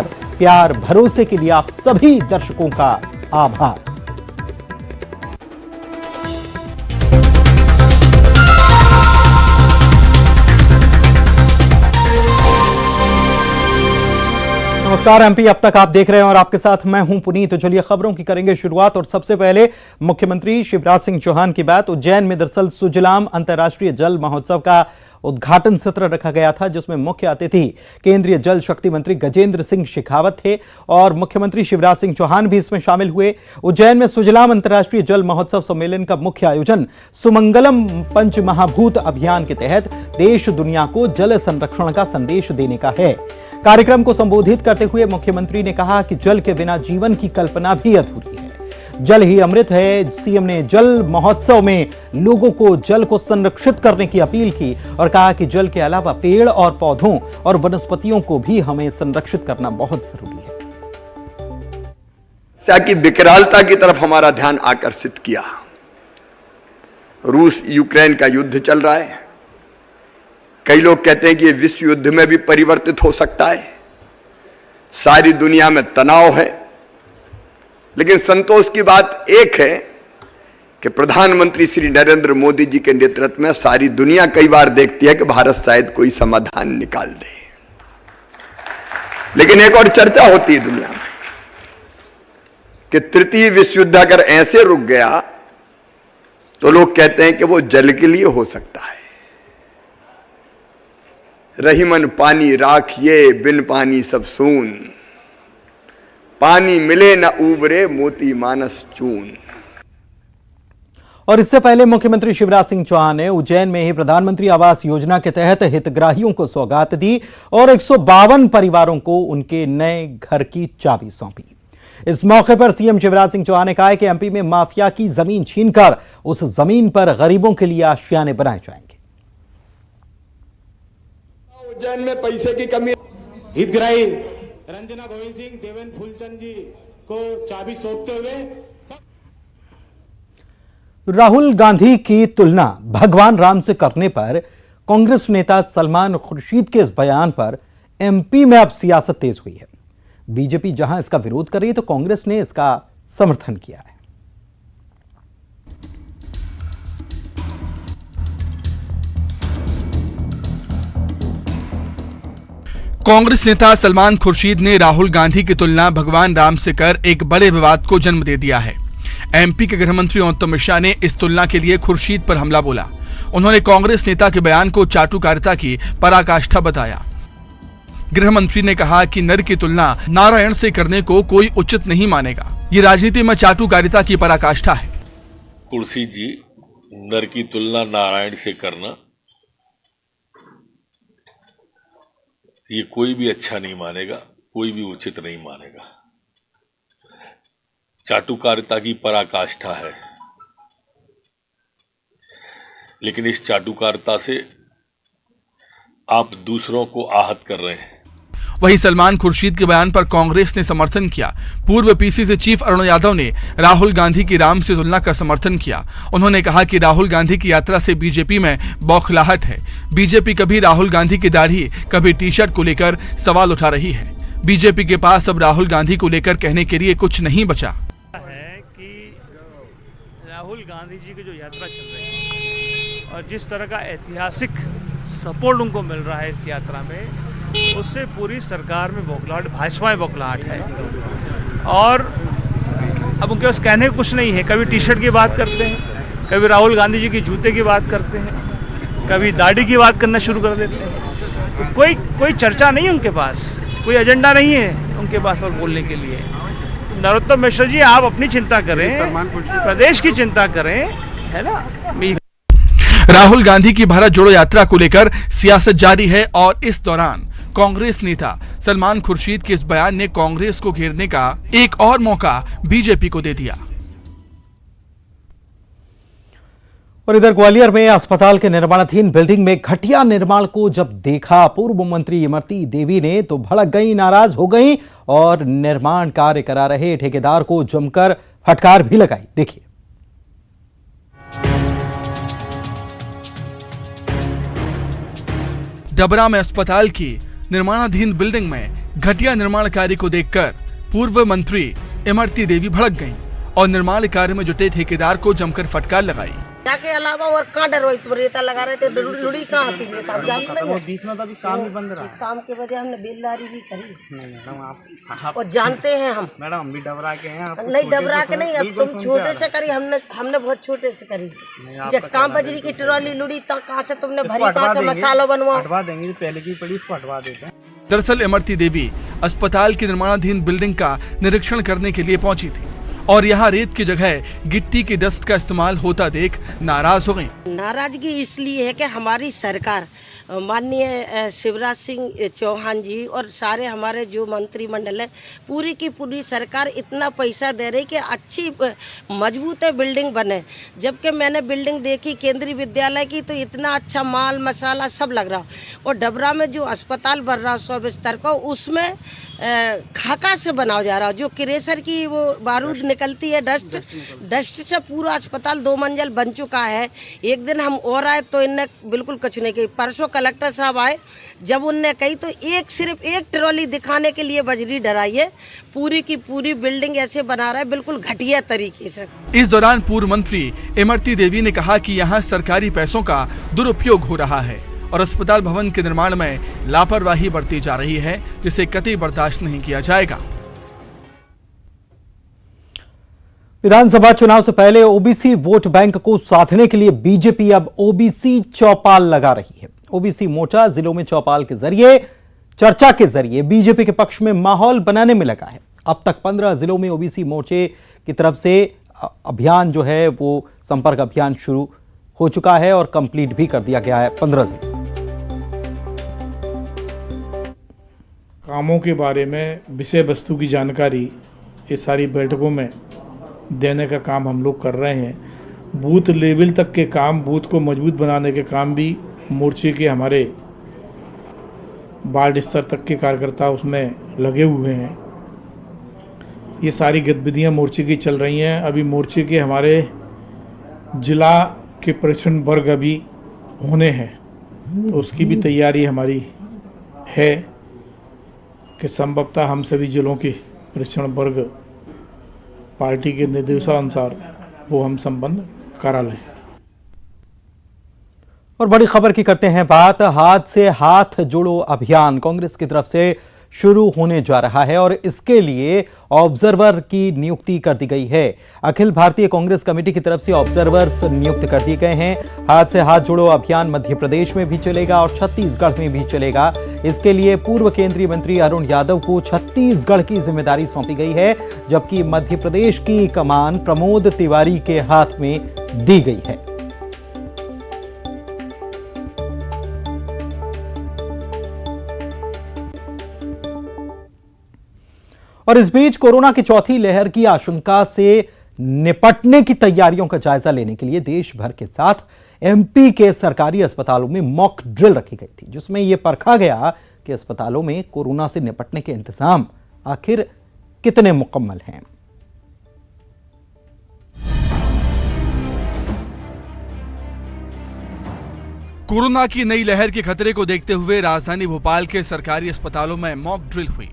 प्यार भरोसे के लिए आप सभी दर्शकों का आभार। नमस्कार एमपी, अब तक आप देख रहे हैं और आपके साथ मैं हूं पुनीत। तो चलिए खबरों की करेंगे शुरुआत और सबसे पहले मुख्यमंत्री शिवराज सिंह चौहान की बात। उज्जैन में दरअसल सुजलाम अंतर्राष्ट्रीय जल महोत्सव का उद्घाटन सत्र रखा गया था, जिसमें मुख्य अतिथि केंद्रीय जल शक्ति मंत्री गजेंद्र सिंह शेखावत थे और मुख्यमंत्री शिवराज सिंह चौहान भी इसमें शामिल हुए। उज्जैन में सुजलाम अंतर्राष्ट्रीय जल महोत्सव सम्मेलन का मुख्य आयोजन सुमंगलम पंचमहाभूत अभियान के तहत देश दुनिया को जल संरक्षण का संदेश देने का है। कार्यक्रम को संबोधित करते हुए मुख्यमंत्री ने कहा कि जल के बिना जीवन की कल्पना भी अधूरी है, जल ही अमृत है। सीएम ने जल महोत्सव में लोगों को जल को संरक्षित करने की अपील की और कहा कि जल के अलावा पेड़ और पौधों और वनस्पतियों को भी हमें संरक्षित करना बहुत जरूरी है। की विकरालता की तरफ हमारा ध्यान आकर्षित किया। रूस यूक्रेन का युद्ध चल रहा है। कई लोग कहते हैं कि ये विश्व युद्ध में भी परिवर्तित हो सकता है। सारी दुनिया में तनाव है, लेकिन संतोष की बात एक है कि प्रधानमंत्री श्री नरेंद्र मोदी जी के नेतृत्व में सारी दुनिया कई बार देखती है कि भारत शायद कोई समाधान निकाल दे। लेकिन एक और चर्चा होती है दुनिया में कि तृतीय विश्व युद्ध अगर ऐसे रुक गया तो लोग कहते हैं कि वो जल के लिए हो सकता है। रहीमन पानी राखिए, बिन पानी सब सून, पानी मिले न उबरे मोती मानस चून। और इससे पहले मुख्यमंत्री शिवराज सिंह चौहान ने उज्जैन में ही प्रधानमंत्री आवास योजना के तहत हितग्राहियों को सौगात दी और 152 परिवारों को उनके नए घर की चाबी सौंपी। इस मौके पर सीएम शिवराज सिंह चौहान ने कहा कि एमपी में माफिया की जमीन छीनकर उस जमीन पर गरीबों के लिए आशियाने बनाए जाएंगे। उज्जैन में पैसे की कमी। हितग्राही रंजना गोविंद सिंह, देवेंद्र फूलचंद जी को चाबी सौंपते हुए राहुल गांधी की तुलना भगवान राम से करने पर कांग्रेस नेता सलमान खुर्शीद के इस बयान पर एमपी में अब सियासत तेज हुई है। बीजेपी जहां इसका विरोध कर रही है तो कांग्रेस ने इसका समर्थन किया है। कांग्रेस नेता सलमान खुर्शीद ने राहुल गांधी की तुलना भगवान राम से कर एक बड़े विवाद को जन्म दे दिया है। एमपी के गृहमंत्री अमित शाह ने इस तुलना के लिए खुर्शीद पर हमला बोला। उन्होंने कांग्रेस नेता के बयान को चाटुकारिता की पराकाष्ठा बताया। गृहमंत्री ने कहा कि नर की तुलना नारायण से करने को कोई उचित नहीं मानेगा। ये राजनीति में चाटुकारिता की पराकाष्ठा है। खुर्शीद जी, नर की तुलना नारायण से करना ये कोई भी अच्छा नहीं मानेगा, कोई भी उचित नहीं मानेगा। चाटुकारिता की पराकाष्ठा है, लेकिन इस चाटुकारिता से आप दूसरों को आहत कर रहे हैं। वहीं सलमान खुर्शीद के बयान पर कांग्रेस ने समर्थन किया। पूर्व पीसीसी चीफ अरुण यादव ने राहुल गांधी की राम से तुलना का समर्थन किया। उन्होंने कहा कि राहुल गांधी की यात्रा से बीजेपी में बौखलाहट है। बीजेपी कभी राहुल गांधी की दाढ़ी, कभी टी शर्ट को लेकर सवाल उठा रही है। बीजेपी के पास अब राहुल गांधी को लेकर कहने के लिए कुछ नहीं बचा है कि राहुल गांधी जी की जो यात्रा चल रही है और जिस तरह का ऐतिहासिक सपोर्ट उनको मिल रहा है इस यात्रा में, उससे पूरी सरकार में बौखलाहट, भाजपा में बौखलाहट है। और अब उनके पास कहने को कुछ नहीं है। कभी टी शर्ट की बात करते हैं, कभी राहुल गांधी जी की जूते की बात करते हैं, कभी दाढ़ी की बात करना शुरू कर देते हैं। तो कोई चर्चा नहीं है उनके पास, कोई एजेंडा नहीं है उनके पास और बोलने के लिए। नरोत्तम मिश्र जी, आप अपनी चिंता करें, प्रदेश की चिंता करें, है ना। राहुल गांधी की भारत जोड़ो यात्रा को लेकर सियासत जारी है और इस दौरान कांग्रेस नेता सलमान खुर्शीद के इस बयान ने कांग्रेस को घेरने का एक और मौका बीजेपी को दे दिया। और इधर ग्वालियर में अस्पताल के निर्माणाधीन बिल्डिंग में घटिया निर्माण को जब देखा पूर्व मंत्री इमरती देवी ने तो भड़क गई, नाराज हो गई और निर्माण कार्य करा रहे ठेकेदार को जमकर फटकार भी लगाई। देखिए। डबरा में अस्पताल की निर्माणाधीन बिल्डिंग में घटिया निर्माण कार्य को देखकर पूर्व मंत्री इमरती देवी भड़क गईं और निर्माण कार्य में जुटे ठेकेदार को जमकर फटकार लगाई। के अलावा और कहाँ डर रही, रेता लगा रहे थे, लुड़ी कहाँ आती है, आप जानते नहीं हैं। बीच में तो अभी काम भी बंद रहा। इस काम की वजह हमने बेलदारी भी करी। नहीं मैडम, आप और जानते हैं हम। मैडम हम भी डबरा के हैं। नहीं डबरा के नहीं, अब तुम छोटे से करी, हमने बहुत छोटे से करी। जब काम बजरी की ट्रॉली लुड़ी तक कहाँ से तुमने भरी, कहाँ से मसाला बनवा, हटवा देंगे, पहले की पड़ी उसको हटवा देते हैं। दरअसल इमरती देवी अस्पताल की निर्माणाधीन बिल्डिंग का निरीक्षण करने के लिए पहुंची थी और यहाँ रेत की जगह गिट्टी की डस्ट का इस्तेमाल होता देख नाराज हो गई। नाराजगी इसलिए है कि हमारी सरकार माननीय शिवराज सिंह चौहान जी और सारे हमारे जो मंत्रिमंडल है, पूरी की पूरी सरकार इतना पैसा दे रही कि अच्छी मजबूत है बिल्डिंग बने। जबकि मैंने बिल्डिंग देखी केंद्रीय विद्यालय की, तो इतना अच्छा माल मसाला सब लग रहा। और डबरा में जो अस्पताल बन रहा 100 बिस्तर का, उसमें खाका से बनाया जा रहा, जो क्रेशर की वो बारूद निकलती है, डस्ट से पूरा अस्पताल 2 मंजिल बन चुका है। एक दिन हम और आए तो इनने बिल्कुल कुछ नहीं कही। परसों कलेक्टर साहब आए, जब उनने कही तो सिर्फ एक ट्रॉली दिखाने के लिए बजरी डराई है। पूरी की पूरी बिल्डिंग ऐसे बना रहा है बिल्कुल घटिया तरीके से। इस दौरान पूर्व मंत्री इमरती देवी ने कहा कि यहाँ सरकारी पैसों का दुरुपयोग हो रहा है और अस्पताल भवन के निर्माण में लापरवाही बरती जा रही है, जिसे कतई बर्दाश्त नहीं किया जाएगा। विधानसभा चुनाव से पहले ओबीसी वोट बैंक को साधने के लिए बीजेपी अब ओबीसी चौपाल लगा रही है। ओबीसी मोर्चा जिलों में चौपाल के जरिए, चर्चा के जरिए बीजेपी के पक्ष में माहौल बनाने में लगा है। अब तक 15 जिलों में ओबीसी मोर्चे की तरफ से अभियान जो है वो संपर्क अभियान शुरू हो चुका है और कंप्लीट भी कर दिया गया है 15 जिले। कामों के बारे में विषय वस्तु की जानकारी ये सारी बैठकों में देने का काम हम लोग कर रहे हैं। बूथ लेवल तक के काम, बूथ को मजबूत बनाने के काम भी मोर्चे के हमारे वार्ड स्तर तक के कार्यकर्ता उसमें लगे हुए हैं। ये सारी गतिविधियां मोर्चे की चल रही हैं। अभी मोर्चे के हमारे जिला के प्रशिक्षण वर्ग अभी होने हैं, तो उसकी भी तैयारी हमारी है कि संभवतः हम सभी जिलों के प्रशिक्षण वर्ग पार्टी के निर्देशानुसार वो हम संपन्न करा लें। और बड़ी खबर की करते हैं बात। हाथ से हाथ जोड़ो अभियान कांग्रेस की तरफ से शुरू होने जा रहा है और इसके लिए ऑब्जर्वर की नियुक्ति कर दी गई है। अखिल भारतीय कांग्रेस कमेटी की तरफ से ऑब्जर्वर्स नियुक्त कर दिए गए हैं। हाथ से हाथ जोड़ो अभियान मध्य प्रदेश में भी चलेगा और छत्तीसगढ़ में भी चलेगा। इसके लिए पूर्व केंद्रीय मंत्री अरुण यादव को छत्तीसगढ़ की जिम्मेदारी सौंपी गई है, जबकि मध्य प्रदेश की कमान प्रमोद तिवारी के हाथ में दी गई है। और इस बीच कोरोना की चौथी लहर की आशंका से निपटने की तैयारियों का जायजा लेने के लिए देश भर के साथ एमपी के सरकारी अस्पतालों में मॉक ड्रिल रखी गई थी, जिसमें यह परखा गया कि अस्पतालों में कोरोना से निपटने के इंतजाम आखिर कितने मुकम्मल हैं। कोरोना की नई लहर के खतरे को देखते हुए राजधानी भोपाल के सरकारी अस्पतालों में मॉक ड्रिल हुई।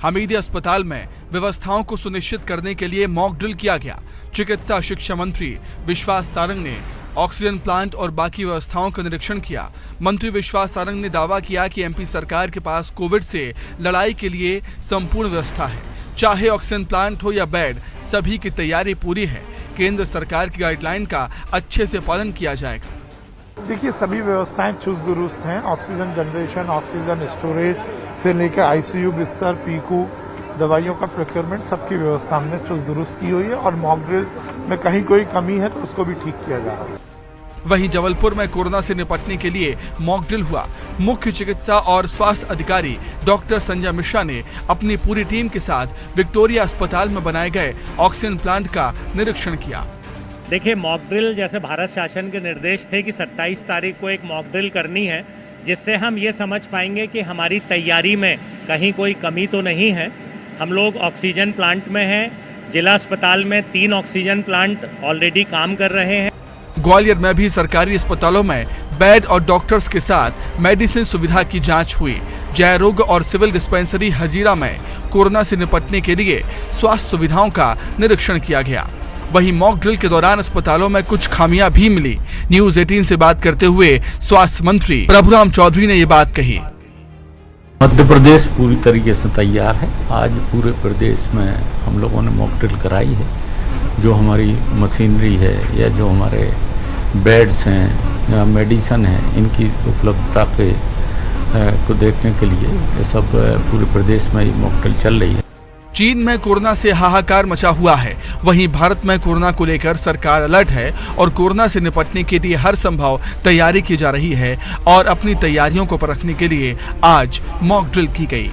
हमीदी अस्पताल में व्यवस्थाओं को सुनिश्चित करने के लिए मॉक ड्रिल किया गया। चिकित्सा शिक्षा मंत्री विश्वास सारंग ने ऑक्सीजन प्लांट और बाकी व्यवस्थाओं का निरीक्षण किया। मंत्री विश्वास सारंग ने दावा किया कि एमपी सरकार के पास कोविड से लड़ाई के लिए संपूर्ण व्यवस्था है। चाहे ऑक्सीजन प्लांट हो या बेड, सभी की तैयारी पूरी है। केंद्र सरकार की गाइडलाइन का अच्छे से पालन किया जाएगा। देखिए, सभी व्यवस्थाएं चुस्त दुरुस्त हैं। ऑक्सीजन जनरेशन, ऑक्सीजन स्टोरेज से लेकर आईसीयू बिस्तर, पीकू, दवाइयों का प्रोक्योरमेंट, सबकी व्यवस्था हमने चुस्त दुरुस्त की हुई है और मॉक ड्रिल में कहीं कोई कमी है तो उसको भी ठीक किया जा रहा है। वहीं जबलपुर में कोरोना से निपटने के लिए मॉक ड्रिल हुआ। मुख्य चिकित्सा और स्वास्थ्य अधिकारी डॉक्टर संजय मिश्रा ने अपनी पूरी टीम के साथ विक्टोरिया अस्पताल में बनाए गए ऑक्सीजन प्लांट का निरीक्षण किया। देखिए, मॉक ड्रिल जैसे भारत शासन के निर्देश थे कि 27 तारीख को एक मॉक ड्रिल करनी है, जिससे हम ये समझ पाएंगे कि हमारी तैयारी में कहीं कोई कमी तो नहीं है। हम लोग ऑक्सीजन प्लांट में हैं। जिला अस्पताल में 3 ऑक्सीजन प्लांट ऑलरेडी काम कर रहे हैं। ग्वालियर में भी सरकारी अस्पतालों में बेड और डॉक्टर्स के साथ मेडिसिन सुविधा की जांच हुई। जय रोग और सिविल डिस्पेंसरी हजीरा में कोरोना से निपटने के लिए स्वास्थ्य सुविधाओं का निरीक्षण किया गया। वहीं मॉक ड्रिल के दौरान अस्पतालों में कुछ खामियां भी मिली। न्यूज 18 से बात करते हुए स्वास्थ्य मंत्री प्रभुराम चौधरी ने ये बात कही। मध्य प्रदेश पूरी तरीके से तैयार है। आज पूरे प्रदेश में हम लोगों ने मॉक ड्रिल कराई है। जो हमारी मशीनरी है या जो हमारे बेड्स हैं या मेडिसन है, इनकी उपलब्धता पे को देखने के लिए ये सब पूरे प्रदेश में मॉक ड्रिल चल रही है। चीन में कोरोना से हाहाकार मचा हुआ है, वहीं भारत में कोरोना को लेकर सरकार अलर्ट है और कोरोना से निपटने के लिए हर संभव तैयारी की जा रही है और अपनी तैयारियों को परखने के लिए आज मॉक ड्रिल की गई।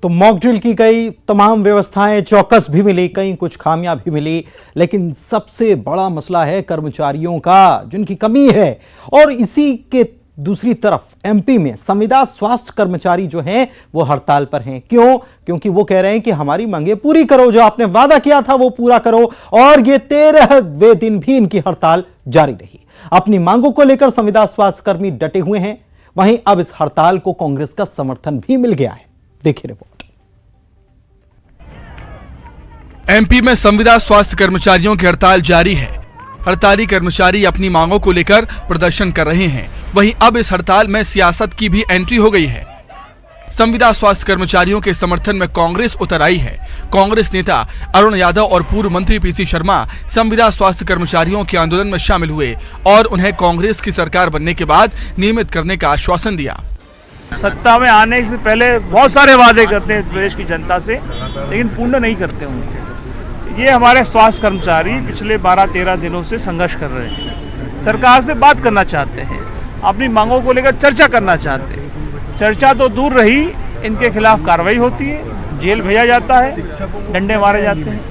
तो मॉक ड्रिल की गई, तमाम व्यवस्थाएं चौकस भी मिली, कहीं कुछ खामियां भी मिली, लेकिन सबसे बड़ा मसला है कर्मचारियों का, जिनकी कमी है। और इसी के दूसरी तरफ एमपी में संविदा स्वास्थ्य कर्मचारी जो हैं वो हड़ताल पर हैं। क्यों? क्योंकि वो कह रहे हैं कि हमारी मांगे पूरी करो, जो आपने वादा किया था वो पूरा करो। और ये 13वें दिन भी इनकी हड़ताल जारी रही। अपनी मांगों को लेकर संविदा स्वास्थ्य कर्मी डटे हुए हैं। वहीं अब इस हड़ताल को कांग्रेस का समर्थन भी मिल गया है। देखिए रिपोर्ट। एमपी में संविदा स्वास्थ्य कर्मचारियों की हड़ताल जारी है। हड़ताली कर्मचारी अपनी मांगों को लेकर प्रदर्शन कर रहे हैं। वहीं अब इस हड़ताल में सियासत की भी एंट्री हो गई है। संविदा स्वास्थ्य कर्मचारियों के समर्थन में कांग्रेस उतर आई है। कांग्रेस नेता अरुण यादव और पूर्व मंत्री पीसी शर्मा संविदा स्वास्थ्य कर्मचारियों के आंदोलन में शामिल हुए और उन्हें कांग्रेस की सरकार बनने के बाद नियमित करने का आश्वासन दिया। सत्ता में आने से पहले बहुत सारे वादे करते हैं प्रदेश की जनता से, लेकिन पूर्ण नहीं करते उनके। ये हमारे स्वास्थ्य कर्मचारी पिछले 12-13 दिनों से संघर्ष कर रहे हैं। सरकार से बात करना चाहते हैं, अपनी मांगों को लेकर चर्चा करना चाहते हैं। चर्चा तो दूर रही, इनके खिलाफ कार्रवाई होती है, जेल भेजा जाता है, डंडे मारे जाते हैं।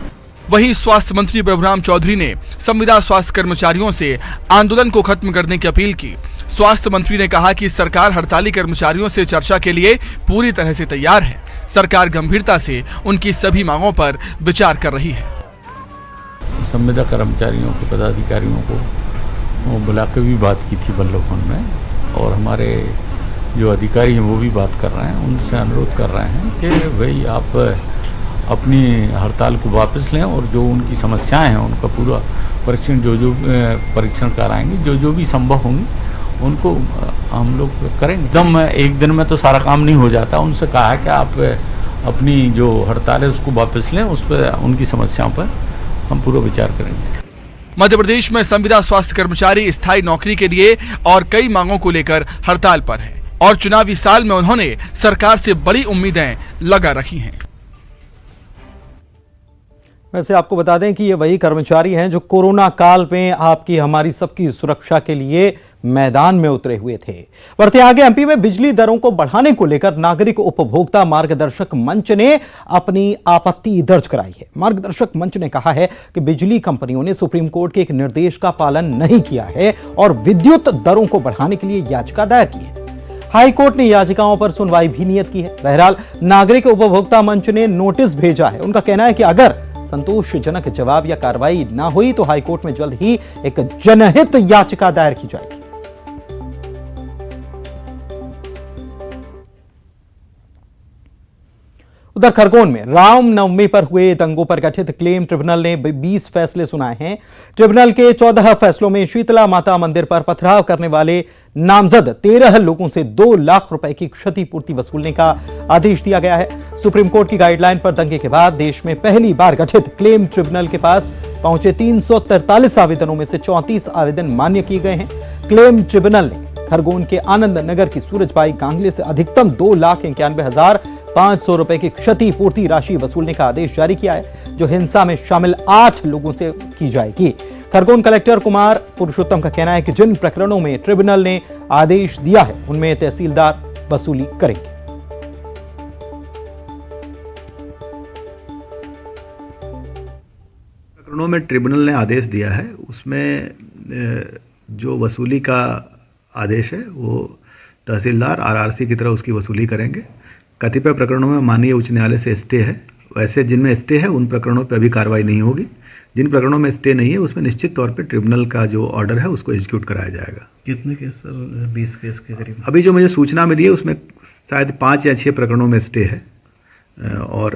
वहीं स्वास्थ्य मंत्री प्रभुराम चौधरी ने संविदा स्वास्थ्य कर्मचारियों से आंदोलन को खत्म करने की अपील की। स्वास्थ्य मंत्री ने कहा कि सरकार हड़ताली कर्मचारियों से चर्चा के लिए पूरी तरह से तैयार है। सरकार गंभीरता से उनकी सभी मांगों पर विचार कर रही है। संविदा कर्मचारियों के पदाधिकारियों को बुला के भी बात की थी बल्लभ भवन में, और हमारे जो अधिकारी हैं वो भी बात कर रहे हैं। उनसे अनुरोध कर रहे हैं कि भाई आप अपनी हड़ताल को वापस लें और जो उनकी समस्याएं हैं उनका पूरा परीक्षण जो परीक्षण कराएंगे, जो भी संभव होंगी उनको हम लोग करेंगे। एकदम एक दिन में तो सारा काम नहीं हो जाता। उनसे कहा है कि आप अपनी जो हड़ताल है उसको वापस लें, उस पर उनकी समस्याओं पर हम पूरा विचार करेंगे। मध्य प्रदेश में संविदा स्वास्थ्य कर्मचारी स्थायी नौकरी के लिए और कई मांगों को लेकर हड़ताल पर है और चुनावी साल में उन्होंने सरकार से बड़ी उम्मीदें लगा रखी हैं। वैसे आपको बता दें कि ये वही कर्मचारी हैं जो कोरोना काल में आपकी हमारी सबकी सुरक्षा के लिए मैदान में उतरे हुए थे। बढ़ते आगे, एमपी में बिजली दरों को बढ़ाने को लेकर नागरिक उपभोक्ता मार्गदर्शक मंच ने अपनी आपत्ति दर्ज कराई है। मार्गदर्शक मंच ने कहा है कि बिजली कंपनियों ने सुप्रीम कोर्ट के एक निर्देश का पालन नहीं किया है और विद्युत दरों को बढ़ाने के लिए याचिका दायर की है। हाई कोर्ट ने याचिकाओं पर सुनवाई भी नियत की है। बहरहाल नागरिक उपभोक्ता मंच ने नोटिस भेजा है। उनका कहना है कि अगर संतोषजनक जवाब या कार्रवाई ना हुई तो हाईकोर्ट में जल्द ही एक जनहित याचिका दायर की जाएगी। उधर खरगोन में रामनवमी पर हुए दंगों पर गठित क्लेम ट्रिब्यूनल ने 20 फैसले सुनाए हैं। ट्रिब्यूनल के 14 फैसलों में शीतला माता मंदिर पर पथराव करने वाले नामजद 13 लोगों से 2 लाख रुपए की क्षतिपूर्ति वसूलने का आदेश दिया गया है। सुप्रीम कोर्ट की गाइडलाइन पर दंगे के बाद देश में पहली बार गठित क्लेम ट्रिब्यूनल के पास पहुंचे 343 आवेदनों में से 34 आवेदन मान्य किए गए हैं। क्लेम ट्रिब्यूनल ने खरगोन के आनंद नगर की सूरजबाई गांगले से अधिकतम 2,91,500 रुपए की क्षतिपूर्ति राशि वसूलने का आदेश जारी किया है, जो हिंसा में शामिल 8 लोगों से की जाएगी। खरगोन कलेक्टर कुमार पुरुषोत्तम का कहना है कि जिन प्रकरणों में ट्रिब्यूनल ने आदेश दिया है उनमें तहसीलदार वसूली करेंगे। प्रकरणों में ट्रिब्यूनल ने आदेश दिया है, उसमें जो वसूली का आदेश है वो तहसीलदार आरआरसी की तरह उसकी वसूली करेंगे। कतिपय प्रकरणों में माननीय उच्च न्यायालय से स्टे है, वैसे जिनमें स्टे है उन प्रकरणों पर अभी कार्रवाई नहीं होगी। जिन प्रकरणों में स्टे नहीं है उसमें निश्चित तौर पे ट्रिब्यूनल का जो ऑर्डर है उसको एग्जीक्यूट कराया जाएगा। कितने केस सर? 20 केस के करीब। अभी जो मुझे सूचना मिली है उसमें शायद 5 या 6 प्रकरणों में स्टे है, और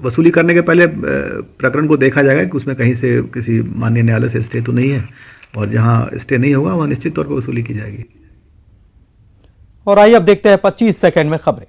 वसूली करने के पहले प्रकरण को देखा जाएगा कि उसमें कहीं से किसी माननीय न्यायालय से स्टे तो नहीं है, और जहां स्टे नहीं होगा वहां निश्चित तौर पर वसूली की जाएगी। और आइए अब देखते हैं 25 सेकंड में खबरें।